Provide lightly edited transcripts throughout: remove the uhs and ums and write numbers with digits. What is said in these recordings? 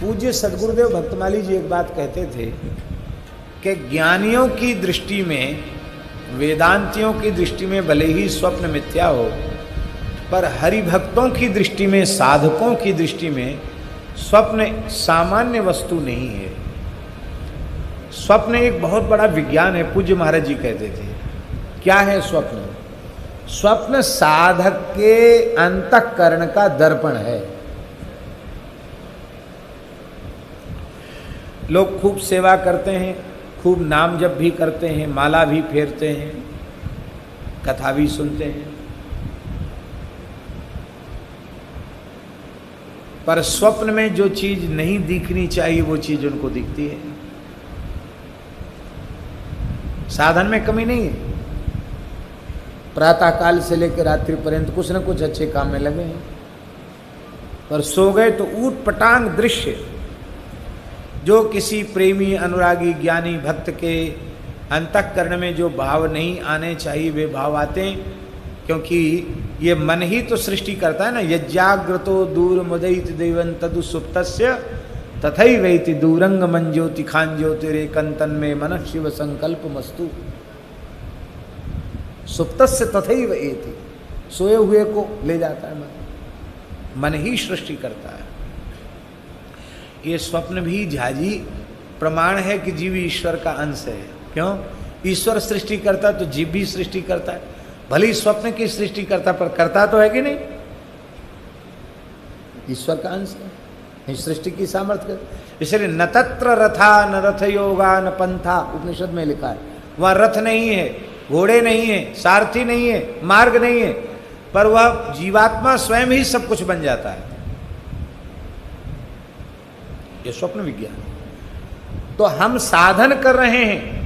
पूज्य सद्गुरुदेव भक्तमाली जी एक बात कहते थे कि ज्ञानियों की दृष्टि में, वेदांतियों की दृष्टि में भले ही स्वप्न मिथ्या हो, पर हरिभक्तों की दृष्टि में, साधकों की दृष्टि में स्वप्न सामान्य वस्तु नहीं है। स्वप्न एक बहुत बड़ा विज्ञान है। पूज्य महाराज जी कहते थे, क्या है स्वप्न? स्वप्न साधक के अंतःकरण का दर्पण है। लोग खूब सेवा करते हैं, खूब नाम जप भी करते हैं, माला भी फेरते हैं, कथा भी सुनते हैं, पर स्वप्न में जो चीज नहीं दिखनी चाहिए वो चीज उनको दिखती है। साधन में कमी नहीं है, प्रातः काल से लेकर रात्रि पर्यंत कुछ न कुछ अच्छे काम में लगे हैं, पर सो गए तो ऊट पटांग दृश्य जो किसी प्रेमी, अनुरागी, ज्ञानी भक्त के अंतःकरण में जो भाव नहीं आने चाहिए वे भाव आते हैं, क्योंकि ये मन ही तो सृष्टि करता है ना। यज्ञाग्रतो दूर मुदयित देवन तदु सुप्तस्य तथैवैति दूरंग मन ज्योति खान ज्योतिरेकंतन में मन शिव संकल्प मस्तु। सुप्तस्य तथैवैति, सोए हुए को ले जाता है मन, मन ही सृष्टि करता है। ये स्वप्न भी झाजी प्रमाण है कि जीव ईश्वर का अंश है। क्यों? ईश्वर सृष्टि करता तो जीव भी सृष्टि करता है, भले ही स्वप्न की सृष्टि करता पर करता तो है कि नहीं? ईश्वर का अंश है, सृष्टि की सामर्थ्य। इसलिए न तत्र रथा न रथ योगा न पंथा, उपनिषद में लिखा है। वह रथ नहीं है, घोड़े नहीं है, सारथी नहीं है, मार्ग नहीं है, पर वह जीवात्मा स्वयं ही सब कुछ बन जाता है। ये स्वप्न विज्ञान। तो हम साधन कर रहे हैं,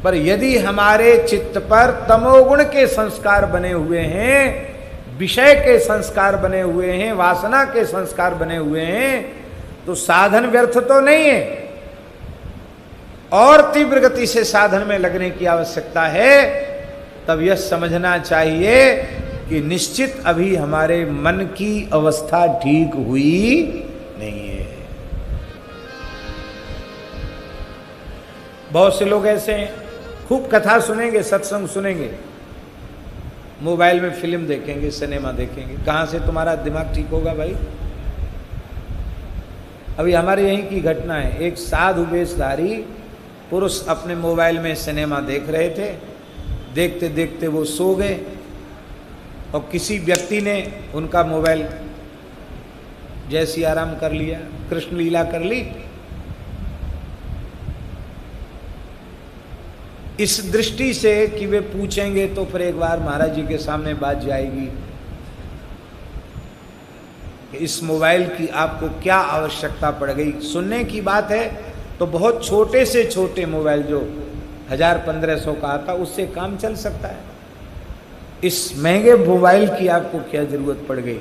पर यदि हमारे चित्त पर तमोगुण के संस्कार बने हुए हैं, विषय के संस्कार बने हुए हैं, वासना के संस्कार बने हुए हैं, तो साधन व्यर्थ तो नहीं है। और तीव्र गति से साधन में लगने की आवश्यकता है। तब यह समझना चाहिए कि निश्चित अभी हमारे मन की अवस्था ठीक हुई नहीं है। बहुत से लोग ऐसे हैं, खूब कथा सुनेंगे, सत्संग सुनेंगे, मोबाइल में फिल्म देखेंगे, सिनेमा देखेंगे। कहाँ से तुम्हारा दिमाग ठीक होगा भाई? अभी हमारे यहीं की घटना है। एक साधु वेशधारी पुरुष अपने मोबाइल में सिनेमा देख रहे थे, देखते देखते वो सो गए और किसी व्यक्ति ने उनका मोबाइल जैसी आराम कर लिया, कृष्ण लीला कर ली। इस दृष्टि से कि वे पूछेंगे तो फिर एक बार महाराज जी के सामने बात जाएगी कि इस मोबाइल की आपको क्या आवश्यकता पड़ गई। सुनने की बात है तो बहुत छोटे से छोटे मोबाइल जो 1000-1500 का आता, उससे काम चल सकता है। इस महंगे मोबाइल की आपको क्या जरूरत पड़ गई?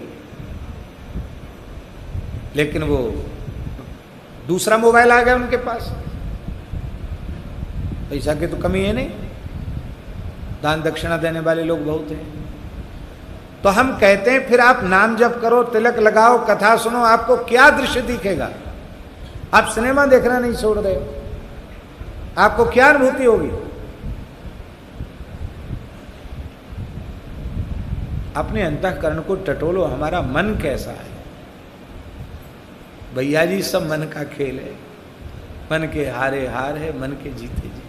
लेकिन वो दूसरा मोबाइल आ गया उनके पास। पैसा की तो कमी है नहीं, दान दक्षिणा देने वाले लोग बहुत हैं। तो हम कहते हैं फिर आप नाम जप करो, तिलक लगाओ, कथा सुनो, आपको क्या दृश्य दिखेगा? आप सिनेमा देखना नहीं छोड़ रहे हो, आपको क्या अनुभूति होगी? अपने अंतःकरण को टटोलो, हमारा मन कैसा है? भैया जी सब मन का खेल है, मन के हारे हार है, मन के जीते जीते।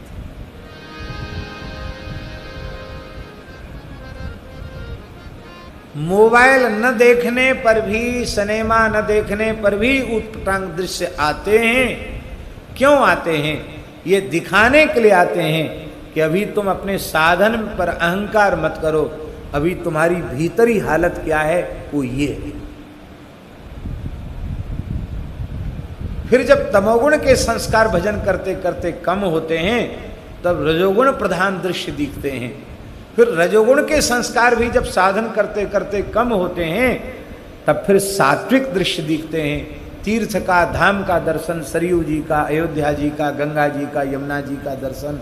मोबाइल न देखने पर भी, सिनेमा न देखने पर भी उत्पटांग दृश्य आते हैं। क्यों आते हैं? ये दिखाने के लिए आते हैं कि अभी तुम अपने साधन पर अहंकार मत करो, अभी तुम्हारी भीतरी हालत क्या है वो ये है। फिर जब तमोगुण के संस्कार भजन करते करते कम होते हैं, तब रजोगुण प्रधान दृश्य दिखते हैं। फिर रजोगुण के संस्कार भी जब साधन करते करते कम होते हैं, तब फिर सात्विक दृश्य दिखते हैं। तीर्थ का, धाम का दर्शन, सरयू जी का, अयोध्या जी का, गंगा जी का, यमुना जी का दर्शन,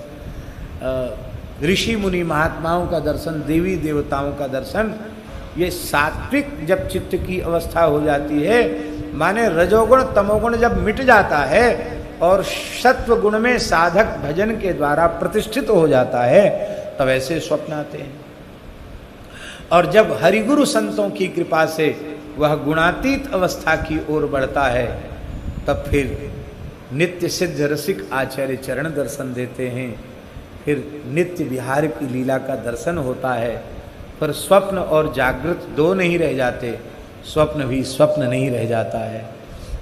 ऋषि मुनि महात्माओं का दर्शन, देवी देवताओं का दर्शन, ये सात्विक जब चित्त की अवस्था हो जाती है, माने रजोगुण तमोगुण जब मिट जाता है और सत्व गुण में साधक भजन के द्वारा प्रतिष्ठित हो जाता है, तब ऐसे स्वप्न आते हैं। और जब हरिगुरु संतों की कृपा से वह गुणातीत अवस्था की ओर बढ़ता है, तब फिर नित्य सिद्ध रसिक आचार्य चरण दर्शन देते हैं, फिर नित्य विहार की लीला का दर्शन होता है। पर स्वप्न और जागृत दो नहीं रह जाते, स्वप्न भी स्वप्न नहीं रह जाता है।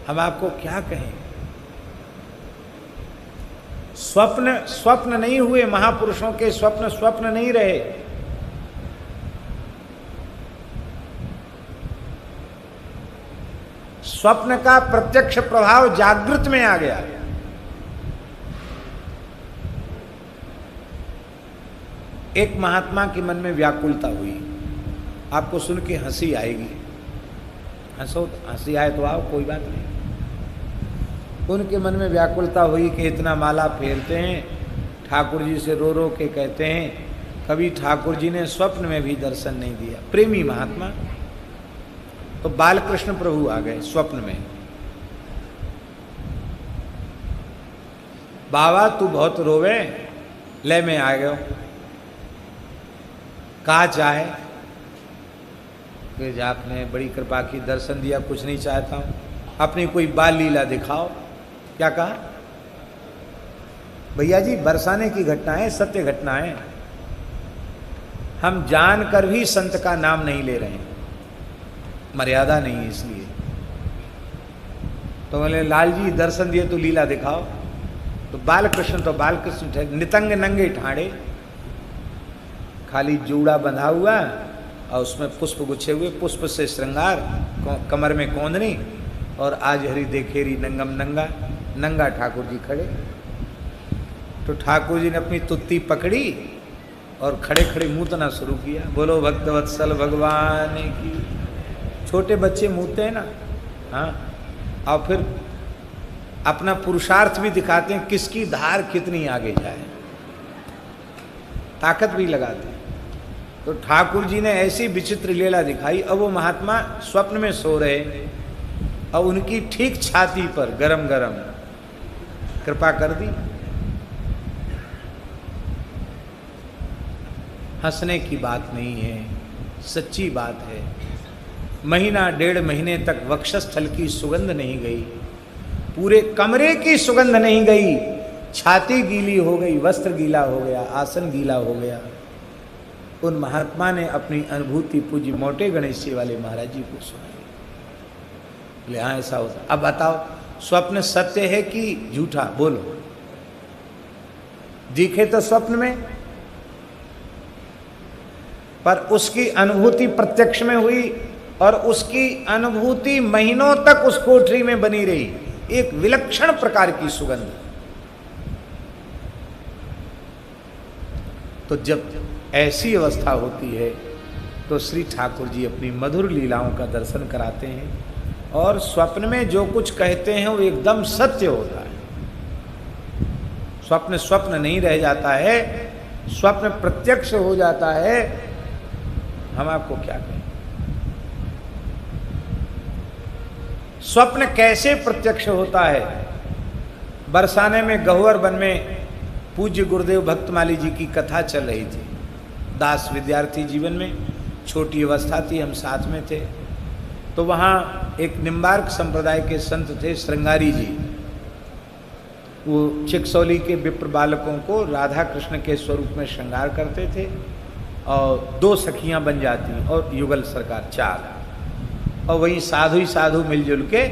हम आपको क्या कहें, स्वप्न स्वप्न नहीं हुए, महापुरुषों के स्वप्न स्वप्न नहीं रहे। स्वप्न का प्रत्यक्ष प्रभाव जागृत में आ गया। एक महात्मा के मन में व्याकुलता हुई, आपको सुन के हंसी आएगी, हंसो, हंसी आए तो आओ, कोई बात नहीं। उनके मन में व्याकुलता हुई कि इतना माला फेरते हैं, ठाकुर जी से रो रो के कहते हैं, कभी ठाकुर जी ने स्वप्न में भी दर्शन नहीं दिया। प्रेमी महात्मा। तो बालकृष्ण प्रभु आ गए स्वप्न में, बाबा तू बहुत रोवे, ले मैं आ गयो, कहा चाहे कि आपने बड़ी कृपा की, दर्शन दिया, कुछ नहीं चाहता हूं, अपनी कोई बाल लीला दिखाओ। क्या कहा? भैया जी बरसाने की घटनाएं सत्य घटनाएं, हम जानकर भी संत का नाम नहीं ले रहे हैं, मर्यादा नहीं है इसलिए। तो बोले लाल जी दर्शन दिए तो लीला दिखाओ। तो बालकृष्ण थे, नितंग नंगे ठाड़े, खाली जूड़ा बंधा हुआ और उसमें पुष्प गुच्छे हुए, पुष्प से श्रृंगार, कमर में कोंदनी, और आज हरि देखेरी नंगम नंगा, नंगा ठाकुर जी खड़े। तो ठाकुर जी ने अपनी तुत्ती पकड़ी और खड़े खड़े मूतना शुरू किया, बोलो भक्त वत्सल भगवान की। छोटे बच्चे मूते हैं ना, हाँ, और फिर अपना पुरुषार्थ भी दिखाते हैं, किसकी धार कितनी आगे जाए, ताकत भी लगाते हैं। तो ठाकुर जी ने ऐसी विचित्र लीला दिखाई। अब वो महात्मा स्वप्न में सो रहे, और उनकी ठीक छाती पर गरम गरम कृपा कर दी। हंसने की बात नहीं है, सच्ची बात है। महीना डेढ़ महीने तक वक्षस्थल की सुगंध नहीं गई, पूरे कमरे की सुगंध नहीं गई, छाती गीली हो गई, वस्त्र गीला हो गया, आसन गीला हो गया। उन महात्मा ने अपनी अनुभूति पूज्य मोटे गणेश जी वाले महाराज जी को सुनाई। बोले हाँ ऐसा होता। अब बताओ स्वप्न सत्य है कि झूठा, बोलो। दिखे तो स्वप्न में, पर उसकी अनुभूति प्रत्यक्ष में हुई, और उसकी अनुभूति महीनों तक उस कोठरी में बनी रही, एक विलक्षण प्रकार की सुगंध। तो जब ऐसी अवस्था होती है तो श्री ठाकुर जी अपनी मधुर लीलाओं का दर्शन कराते हैं, और स्वप्न में जो कुछ कहते हैं वो एकदम सत्य होता है। स्वप्न स्वप्न नहीं रह जाता है, स्वप्न प्रत्यक्ष हो जाता है। हम आपको क्या कहें, स्वप्न कैसे प्रत्यक्ष होता है? बरसाने में गहुवर वन में पूज्य गुरुदेव भक्तमाली जी की कथा चल रही थी। दास विद्यार्थी जीवन में, छोटी अवस्था थी, हम साथ में थे। तो वहाँ एक निम्बार्क संप्रदाय के संत थे श्रृंगारी जी। वो चिकसौली के विप्र बालकों को राधा कृष्ण के स्वरूप में श्रृंगार करते थे, और 2 सखियां बन जाती और युगल सरकार 4, और वही साधु ही साधु मिलजुल के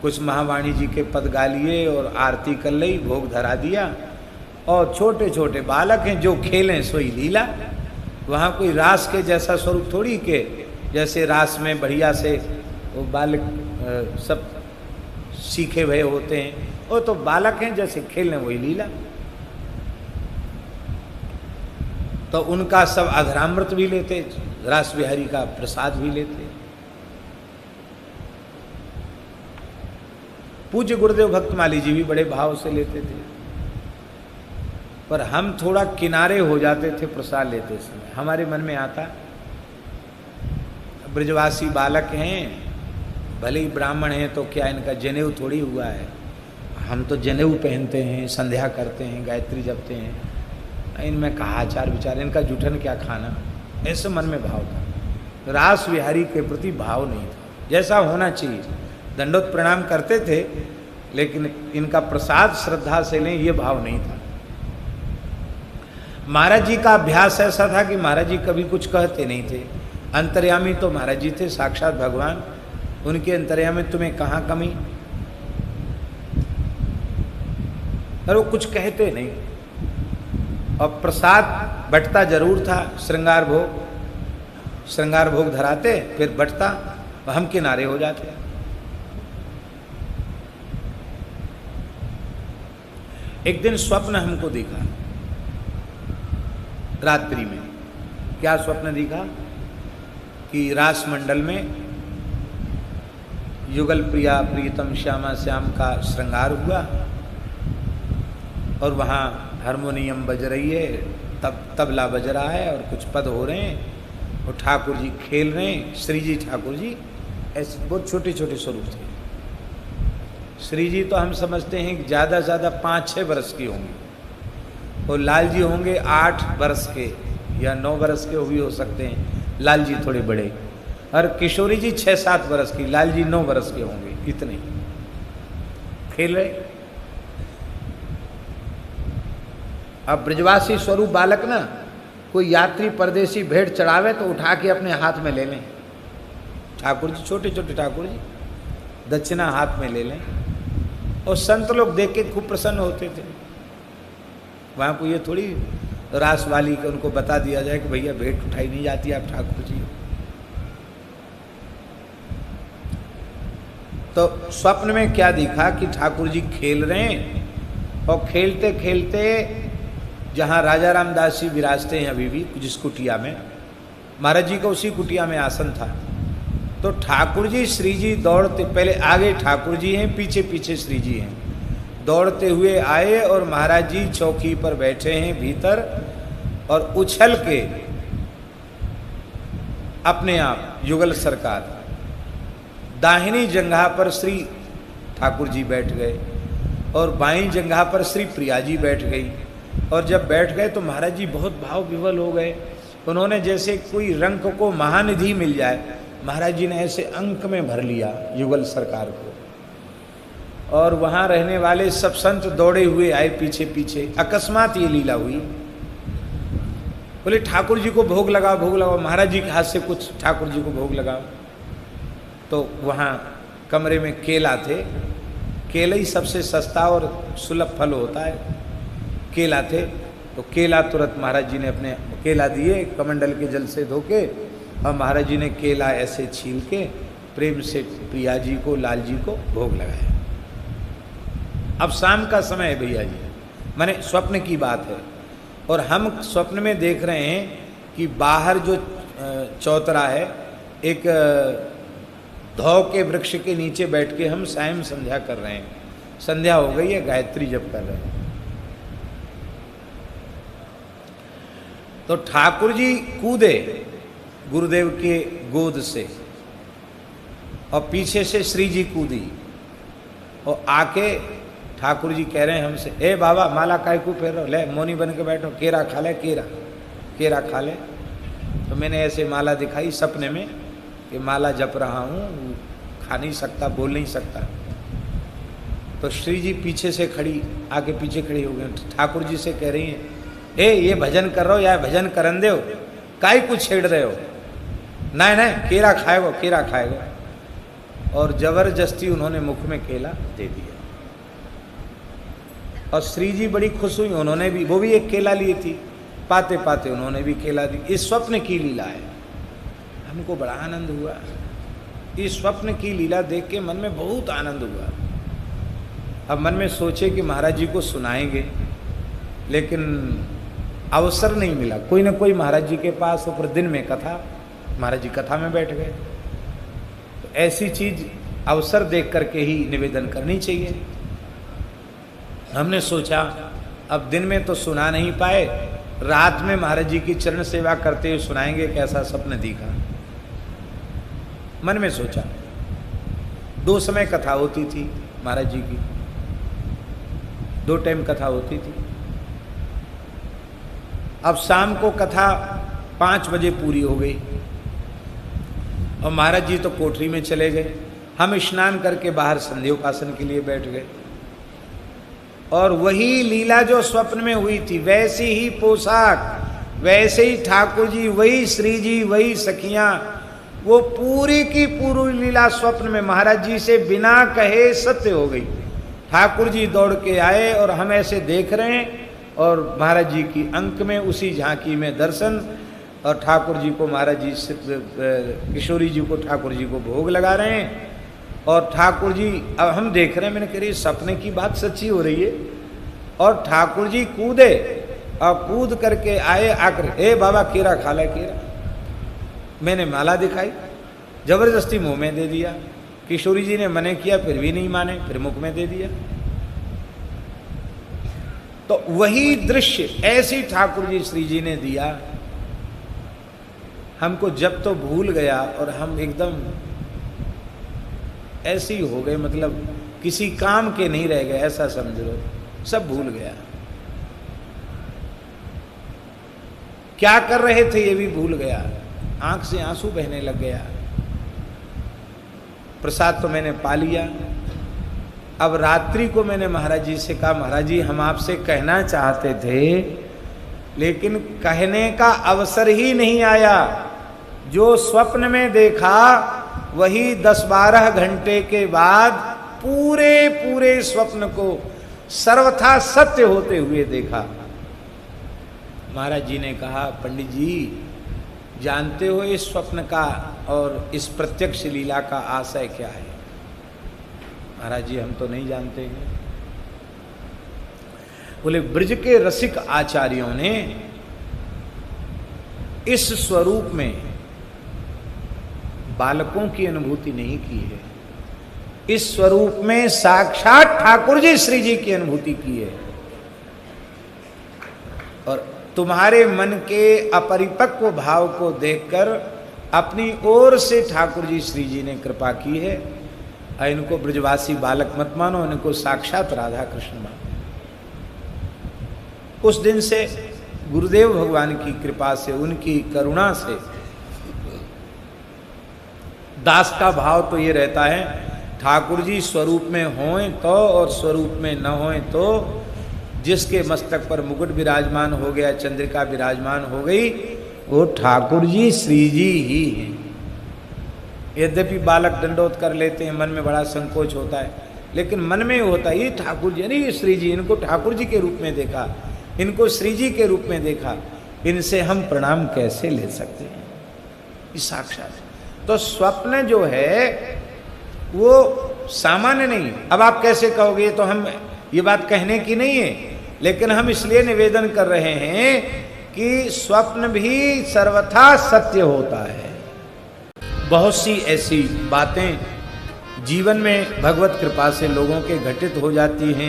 कुछ महावाणी जी के पद गा लिए और आरती कर ली, भोग धरा दिया। और छोटे छोटे बालक हैं, जो खेलें सोई लीला। वहाँ कोई रास के जैसा स्वरूप थोड़ी के, जैसे रास में बढ़िया से वो बालक सब सीखे हुए होते हैं, वो तो बालक हैं, जैसे खेलने वही लीला। तो उनका सब अधरामृत भी लेते, रास बिहारी का प्रसाद भी लेते। पूज्य गुरुदेव भक्तमाली जी भी बड़े भाव से लेते थे, पर हम थोड़ा किनारे हो जाते थे प्रसाद लेते समय। हमारे मन में आता ब्रजवासी बालक हैं, भले ही ब्राह्मण हैं तो क्या इनका जनेऊ थोड़ी हुआ है, हम तो जनेऊ पहनते हैं, संध्या करते हैं, गायत्री जपते हैं, इनमें कहा आचार विचार, इनका जूठन क्या खाना, ऐसे मन में भाव था। रास विहारी के प्रति भाव नहीं था, जैसा होना चाहिए। दंडोत प्रणाम करते थे, लेकिन इनका प्रसाद श्रद्धा से लें ये भाव नहीं था। महाराज जी का अभ्यास ऐसा था कि महाराज जी कभी कुछ कहते नहीं थे। अंतर्यामी तो महाराज जी थे, साक्षात भगवान, उनके अंतर्यामी तुम्हें कहाँ कमी, और वो कुछ कहते नहीं। और प्रसाद बटता जरूर था, श्रृंगार भोग धराते, फिर बटता, हम किनारे हो जाते। एक दिन स्वप्न हमको दिखा रात्रि में। क्या स्वप्न दिखा कि रास मंडल में युगल प्रिया प्रियतम श्यामा श्याम का श्रृंगार हुआ और वहाँ हारमोनियम बज रही है, तबला बज रहा है और कुछ पद हो रहे हैं और ठाकुर जी खेल रहे हैं। श्री जी ठाकुर जी ऐसे बहुत छोटे छोटे स्वरूप थे। श्री जी तो हम समझते हैं कि ज़्यादा से ज़्यादा 5-6 वर्ष की होंगी और लाल जी होंगे 8 वर्ष के या 9 वर्ष के भी हो सकते हैं, लाल जी थोड़े बड़े, और किशोरी जी 6-7 वर्ष की, लाल जी 9 वर्ष के होंगे, इतने खेल रहे। अब ब्रजवासी स्वरूप बालक ना, कोई यात्री परदेसी भेंट चढ़ावे तो उठा के अपने हाथ में ले लें। ठाकुर जी छोटे छोटे ठाकुर जी दक्षिणा हाथ में ले लें, और संत लोग देख के खूब प्रसन्न होते थे। वहाँ को ये थोड़ी रास वाली के उनको बता दिया जाए कि भैया भेंट उठाई नहीं जाती आप ठाकुर जी। तो स्वप्न में क्या दिखा कि ठाकुर जी खेल रहे हैं और खेलते खेलते जहाँ राजा रामदास जी विराजते हैं अभी भी जिस कुटिया में, महाराज जी का उसी कुटिया में आसन था। तो ठाकुर जी श्री जी दौड़ते, पहले आगे ठाकुर जी हैं, पीछे पीछे श्री जी हैं, दौड़ते हुए आए और महाराज जी चौकी पर बैठे हैं भीतर, और उछल के अपने आप युगल सरकार दाहिनी जंघा पर श्री ठाकुर जी बैठ गए और बाईं जंघा पर श्री प्रिया जी बैठ गई। और जब बैठ गए तो महाराज जी बहुत भाव विवल हो गए। उन्होंने जैसे कोई रंक को महानिधि मिल जाए, महाराज जी ने ऐसे अंक में भर लिया युगल सरकार को। और वहाँ रहने वाले सब संत दौड़े हुए आए पीछे पीछे। अकस्मात ये लीला हुई, बोले ठाकुर जी को भोग लगाओ, भोग लगाओ, महाराज जी के हाथ से कुछ ठाकुर जी को भोग लगाओ। तो वहाँ कमरे में केला थे, केला ही सबसे सस्ता और सुलभ फल होता है, केला थे। तो केला तुरंत महाराज जी ने अपने केला दिए, कमंडल के जल से धो के, और महाराज जी ने केला ऐसे छील के प्रेम से प्रिया जी को, लाल जी को भोग लगाया। अब शाम का समय है भैया जी, माने स्वप्न की बात है, और हम स्वप्न में देख रहे हैं कि बाहर जो चौतरा है, एक धौ के वृक्ष के नीचे बैठ के हम सायं संध्या कर रहे हैं। संध्या हो गई है, गायत्री जप कर रहे हैं। तो ठाकुर जी कूदे गुरुदेव के गोद से, और पीछे से श्री जी कूदी, और आके ठाकुर जी कह रहे हैं हमसे, ए बाबा माला काय को फेर रहे हो, ले मोनी बन के बैठो, केरा खा ले, केरा खा ले। तो मैंने ऐसे माला दिखाई सपने में कि माला जप रहा हूँ, खा नहीं सकता, बोल नहीं सकता। तो श्री जी पीछे से खड़ी, आके पीछे खड़ी हो गई, ठाकुर जी से कह रही हैं, ए ये भजन कर रहे हो या भजन करन दे हो, काई कुछ छेड़ रहे हो, नहीं नहीं केरा खाएगो, केरा खाएगो। और जबरदस्ती उन्होंने मुख में केला दे दिया। और श्री जी बड़ी खुश हुई, उन्होंने भी, वो भी एक केला ली थी, पाते पाते उन्होंने भी केला दी। इस स्वप्न की लीला है। हमको बड़ा आनंद हुआ, इस स्वप्न की लीला देख के मन में बहुत आनंद हुआ। अब मन में सोचे कि महाराज जी को सुनाएंगे, लेकिन अवसर नहीं मिला। कोई ना कोई महाराज जी के पास ऊपर दिन में कथा, महाराज जी कथा में बैठ गए। तो ऐसी चीज अवसर देख करके ही निवेदन करनी चाहिए। हमने सोचा अब दिन में तो सुना नहीं पाए, रात में महाराज जी की चरण सेवा करते हुए सुनाएंगे कैसा सपन दिखा। मन में सोचा। 2 समय कथा होती थी महाराज जी की, 2 टाइम कथा होती थी। अब शाम को कथा 5 बजे पूरी हो गई और महाराज जी तो कोठरी में चले गए। हम स्नान करके बाहर संध्योपासन के लिए बैठ गए और वही लीला जो स्वप्न में हुई थी, वैसी ही पोशाक, वैसे ही ठाकुर जी, वही श्री जी, वही सखियां, वो पूरी की पूरी लीला स्वप्न में महाराज जी से बिना कहे सत्य हो गई। ठाकुर जी दौड़ के आए और हम ऐसे देख रहे हैं और महाराज जी की अंक में उसी झांकी में दर्शन, और ठाकुर जी को महाराज जी से, किशोरी जी को ठाकुर जी को भोग लगा रहे हैं और ठाकुर जी, अब हम देख रहे हैं, मैंने कह रही सपने की बात सच्ची हो रही है। और ठाकुर जी कूदे और कूद करके आए, आकर ए बाबा केरा खा ले केरा। मैंने माला दिखाई, जबरदस्ती मुंह में दे दिया। किशोरी जी ने मने किया फिर भी नहीं माने, फिर मुख में दे दिया। तो वही दृश्य ऐसी ठाकुर जी श्री जी ने दिया, हमको जब तो भूल गया और हम एकदम ऐसे ही हो गए, मतलब किसी काम के नहीं रह गए, ऐसा समझ लो, सब भूल गया। क्या कर रहे थे ये भी भूल गया, आंख से आंसू बहने लग गया। प्रसाद तो मैंने पा लिया। अब रात्रि को मैंने महाराज जी से कहा, महाराज जी हम आपसे कहना चाहते थे लेकिन कहने का अवसर ही नहीं आया। जो स्वप्न में देखा वही 10-12 घंटे के बाद पूरे पूरे स्वप्न को सर्वथा सत्य होते हुए देखा। महाराज जी ने कहा, पंडित जी जानते हो इस स्वप्न का और इस प्रत्यक्ष लीला का आशय क्या है? महाराज जी हम तो नहीं जानते हैं। बोले ब्रज के रसिक आचार्यों ने इस स्वरूप में बालकों की अनुभूति नहीं की है, इस स्वरूप में साक्षात ठाकुर जी श्री जी की अनुभूति की है। और तुम्हारे मन के अपरिपक्व भाव को देखकर अपनी ओर से ठाकुर जी श्री जी ने कृपा की है। इनको ब्रजवासी बालक मत मानो, इनको साक्षात राधा कृष्ण मानो। उस दिन से गुरुदेव भगवान की कृपा से, उनकी करुणा से दास का भाव तो ये रहता है, ठाकुर जी स्वरूप में हों तो और स्वरूप में न हों तो, जिसके मस्तक पर मुकुट विराजमान हो गया, चंद्रिका विराजमान हो गई, वो ठाकुर जी श्री जी ही हैं। यद्यपि बालक दंडोत कर लेते हैं, मन में बड़ा संकोच होता है, लेकिन मन में होता है ये ठाकुर जी, नहीं ये श्री जी, इनको ठाकुर जी के रूप में देखा, इनको श्री जी के रूप में देखा, इनसे हम प्रणाम कैसे ले सकते हैं? इस साक्षात तो स्वप्न जो है वो सामान्य नहीं। अब आप कैसे कहोगे, तो हम ये बात कहने की नहीं है, लेकिन हम इसलिए निवेदन कर रहे हैं कि स्वप्न भी सर्वथा सत्य होता है। बहुत सी ऐसी बातें जीवन में भगवत कृपा से लोगों के घटित हो जाती हैं।